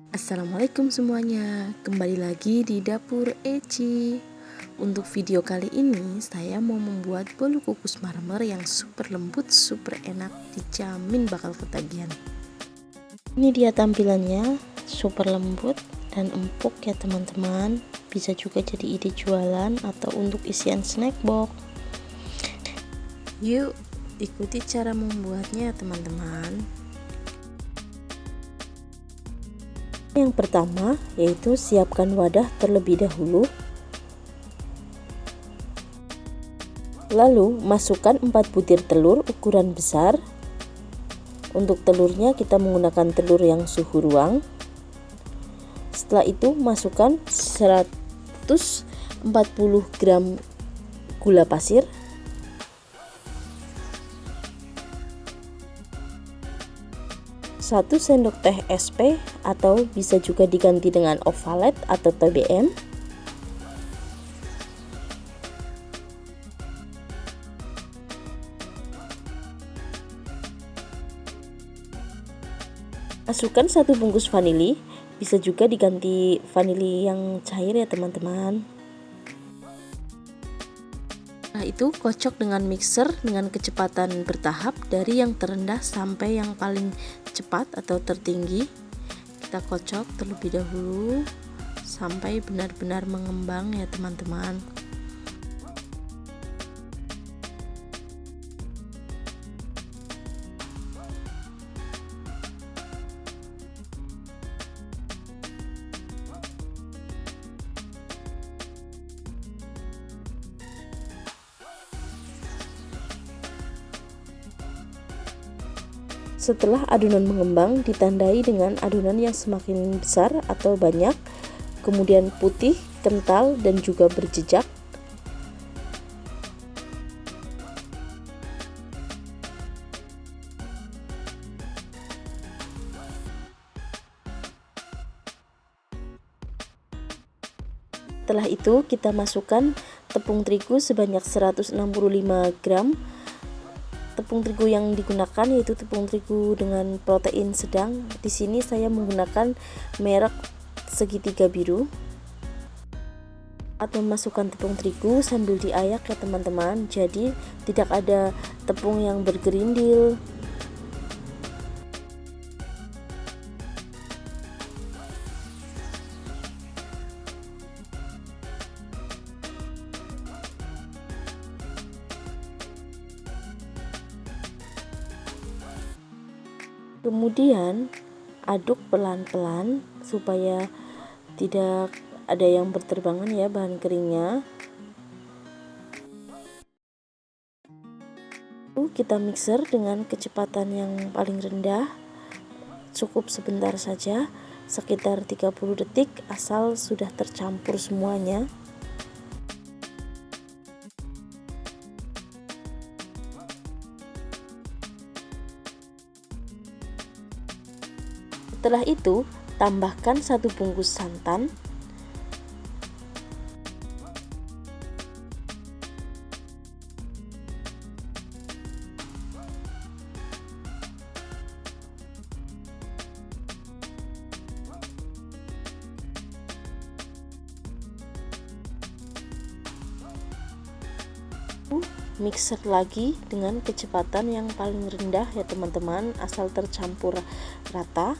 Assalamualaikum semuanya, kembali lagi di dapur Eci. Untuk video kali ini saya mau membuat bolu kukus marmer yang super lembut, super enak, dijamin bakal ketagihan. Ini dia tampilannya, super lembut dan empuk ya teman-teman. Bisa juga jadi ide jualan atau untuk isian snack box. Yuk ikuti cara membuatnya teman-teman. Yang pertama yaitu siapkan wadah terlebih dahulu, lalu masukkan 4 butir telur ukuran besar. Untuk telurnya kita menggunakan telur yang suhu ruang. Setelah itu masukkan 140 gram gula pasir, 1 sendok teh SP atau bisa juga diganti dengan ovalet atau TBM, masukkan 1 bungkus vanili, bisa juga diganti vanili yang cair ya teman-teman. Nah itu kocok dengan mixer dengan kecepatan bertahap dari yang terendah sampai yang paling cepat atau tertinggi. Kita kocok terlebih dahulu sampai benar-benar mengembang ya teman-teman. Setelah adonan mengembang, ditandai dengan adonan yang semakin besar atau banyak, kemudian putih, kental, dan juga berjejak. Setelah itu kita masukkan tepung terigu sebanyak 165 gram. Tepung terigu yang digunakan yaitu tepung terigu dengan protein sedang. Di sini saya menggunakan merek segitiga biru. Saat memasukkan tepung terigu sambil diayak ya teman-teman, jadi tidak ada tepung yang bergerindil. Kemudian aduk pelan-pelan supaya tidak ada yang berterbangan ya bahan keringnya. Kita mixer dengan kecepatan yang paling rendah, cukup sebentar saja, sekitar 30 detik asal sudah tercampur semuanya. Setelah itu, tambahkan 1 bungkus santan, mixer lagi dengan kecepatan yang paling rendah ya teman-teman, asal tercampur rata.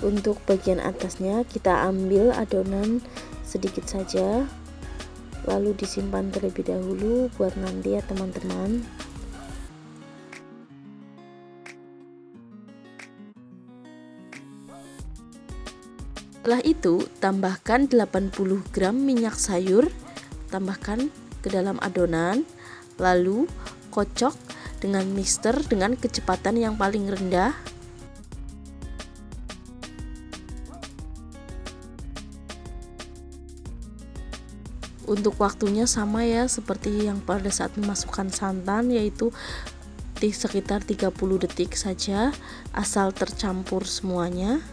Untuk bagian atasnya kita ambil adonan sedikit saja, lalu disimpan terlebih dahulu buat nanti ya teman-teman. Setelah itu tambahkan 80 gram minyak sayur, tambahkan ke dalam adonan, lalu kocok dengan mixer dengan kecepatan yang paling rendah. Untuk waktunya sama ya seperti yang pada saat memasukkan santan, yaitu sekitar 30 detik saja asal tercampur semuanya.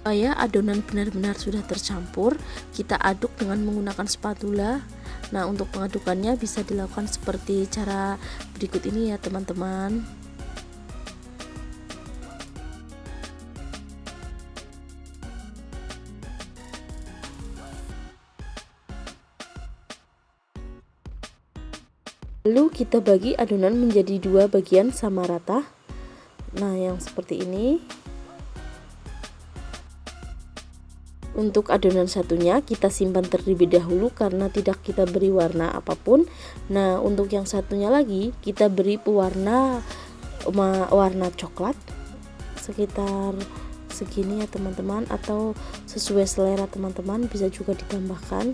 Supaya adonan benar-benar sudah tercampur, kita aduk dengan menggunakan spatula. Nah, untuk pengadukannya bisa dilakukan seperti cara berikut ini ya teman-teman. Lalu kita bagi adonan menjadi dua bagian sama rata. Nah, yang seperti ini. Untuk adonan satunya kita simpan terlebih dahulu karena tidak kita beri warna apapun. Nah, untuk yang satunya lagi kita beri pewarna warna coklat sekitar segini ya teman-teman, atau sesuai selera teman-teman bisa juga ditambahkan.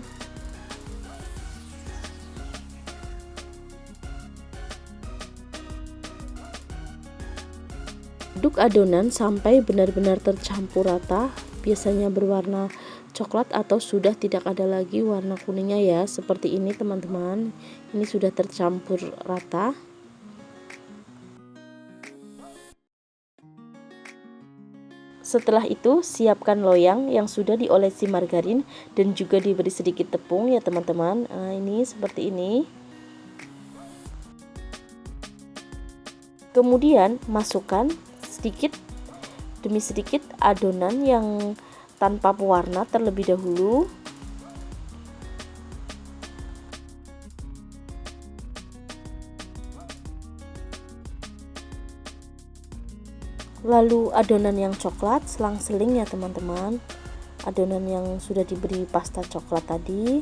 Aduk adonan sampai benar-benar tercampur rata, biasanya berwarna coklat atau sudah tidak ada lagi warna kuningnya ya, seperti ini teman-teman. Ini sudah tercampur rata. Setelah itu siapkan loyang yang sudah diolesi margarin dan juga diberi sedikit tepung ya teman-teman. Nah, ini seperti ini. Kemudian masukkan sedikit demi sedikit adonan yang tanpa pewarna terlebih dahulu. Lalu adonan yang coklat selang-seling ya teman-teman. Adonan yang sudah diberi pasta coklat tadi.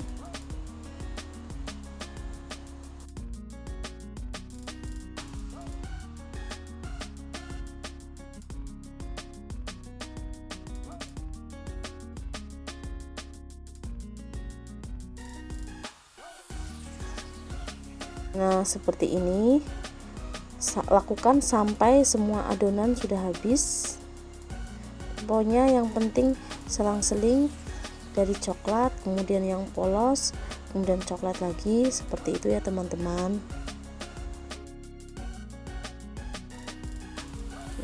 Nah, seperti ini. Lakukan sampai semua adonan sudah habis. Pokoknya yang penting selang-seling dari coklat, kemudian yang polos, kemudian coklat lagi, seperti itu ya teman-teman.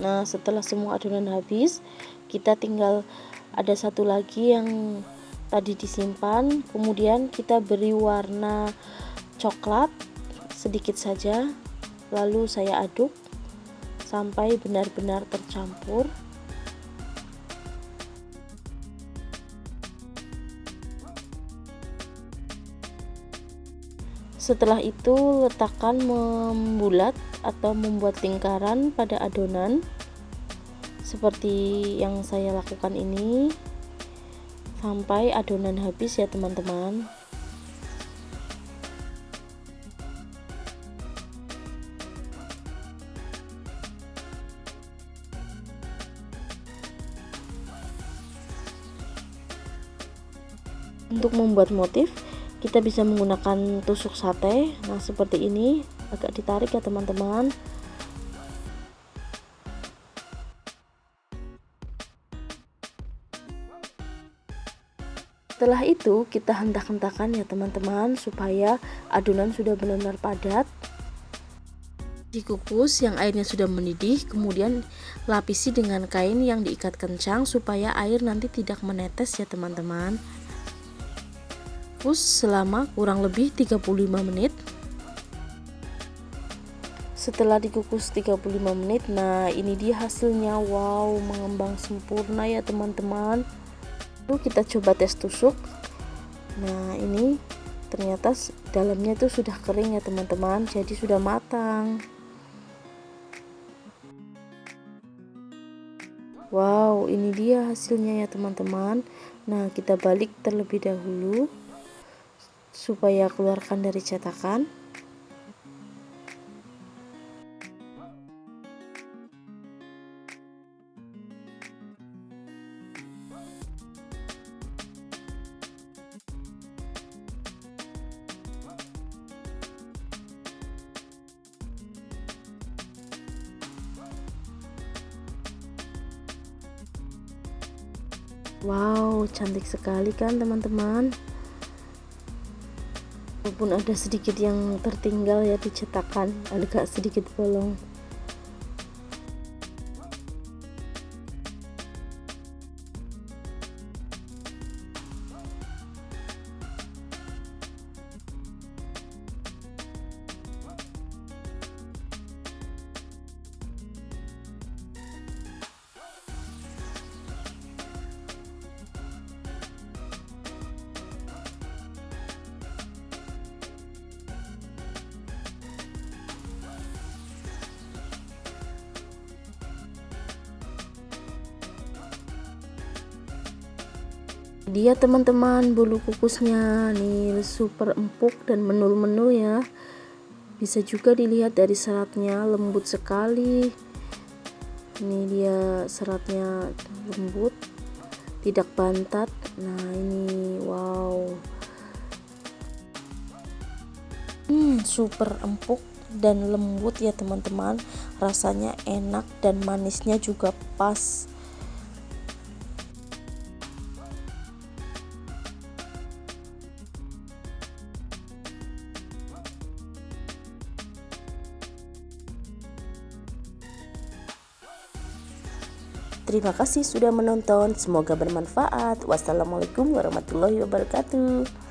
Nah, setelah semua adonan habis, kita tinggal ada satu lagi yang tadi disimpan, kemudian kita beri warna coklat sedikit saja, lalu saya aduk sampai benar-benar tercampur. Setelah itu letakkan membulat atau membuat lingkaran pada adonan seperti yang saya lakukan ini sampai adonan habis ya teman-teman. Untuk membuat motif kita bisa menggunakan tusuk sate. Nah, seperti ini, agak ditarik ya teman-teman. Setelah itu kita hentak-hentakan ya teman-teman supaya adonan sudah benar-benar padat. Dikukus yang airnya sudah mendidih, kemudian lapisi dengan kain yang diikat kencang supaya air nanti tidak menetes ya teman-teman. Kukus selama kurang lebih 35 menit. Setelah dikukus 35 menit, nah ini dia hasilnya. Wow, mengembang sempurna ya teman-teman. Lalu kita coba tes tusuk. Nah, ini ternyata dalamnya itu sudah kering ya teman-teman, jadi sudah matang. Wow, ini dia hasilnya ya teman-teman. Nah, kita balik terlebih dahulu supaya keluarkan dari cetakan. Wow, cantik sekali kan teman-teman. Walaupun ada sedikit yang tertinggal ya di cetakan, agak sedikit bolong. Dia teman-teman bulu kukusnya nih super empuk dan menul-menul ya. Bisa juga dilihat dari seratnya, lembut sekali. Ini dia seratnya lembut, tidak bantat. Nah ini wow, super empuk dan lembut ya teman-teman. Rasanya enak dan manisnya juga pas. Terima kasih sudah menonton, semoga bermanfaat. Wassalamualaikum warahmatullahi wabarakatuh.